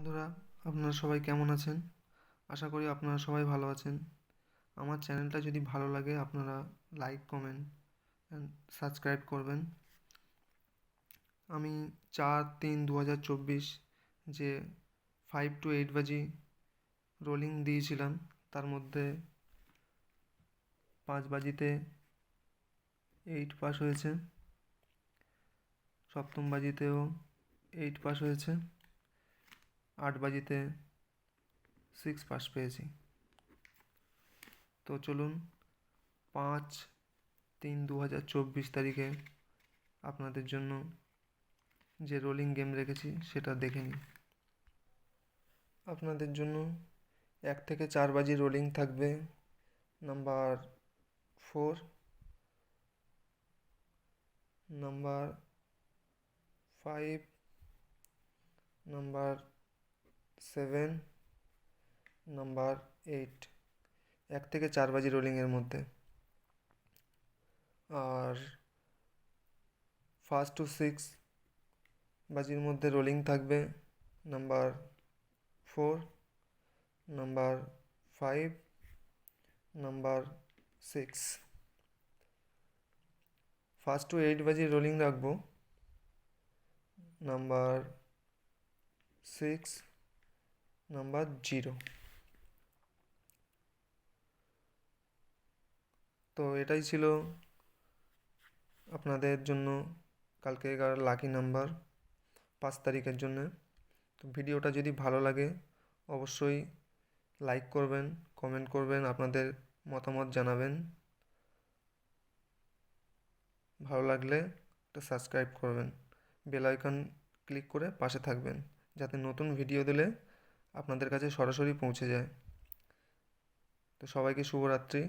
বন্ধুরা, আপনারা সবাই কেমন আছেন? আশা করি আপনারা সবাই ভালো আছেন। আমার চ্যানেলটা যদি ভালো লাগে আপনারা লাইক, কমেন্ট অ্যান্ড সাবস্ক্রাইব করবেন। আমি 4-3-2024 যে 5 to 8 বাজি রোলিং দিয়েছিলাম, তার মধ্যে 5 বাজিতে 8 পাস হয়েছে, সপ্তম বাজিতেও 8 পাস হয়েছে, 8 বাজিতে 6 পাস পেয়েছি। তো চলুন 5-3-2024 তারিখে আপনাদের জন্য যে রোলিং গেম রেখেছি সেটা দেখে নিই। আপনাদের জন্য 1 থেকে 4 বাজি রোলিং থাকবে। Number 4, number 5, number 7, number 8। 1 থেকে 4 বাজি রোলিংয়ের মধ্যে। আর 1 to 6 বাজির মধ্যে রোলিং থাকবে নাম্বার 4, নাম্বার 5, নাম্বার 6। 1 to 8 বাজির রোলিং রাখবো নাম্বার 6, নাম্বার 0। তো এটাই ছিল আপনাদের জন্য কালকেকার লাকি নাম্বার 5 তারিখের জন্য। তো ভিডিওটা যদি ভালো লাগে অবশ্যই লাইক করবেন, কমেন্ট করবেন, আপনাদের মতামত জানাবেন। ভালো লাগলে একটা সাবস্ক্রাইব করবেন, বেল আইকন ক্লিক করে পাশে থাকবেন যাতে নতুন ভিডিও দিলে আপনাদের কাছে সরাসরি পৌঁছে যায়। তো সবাইকে শুভরাত্রি।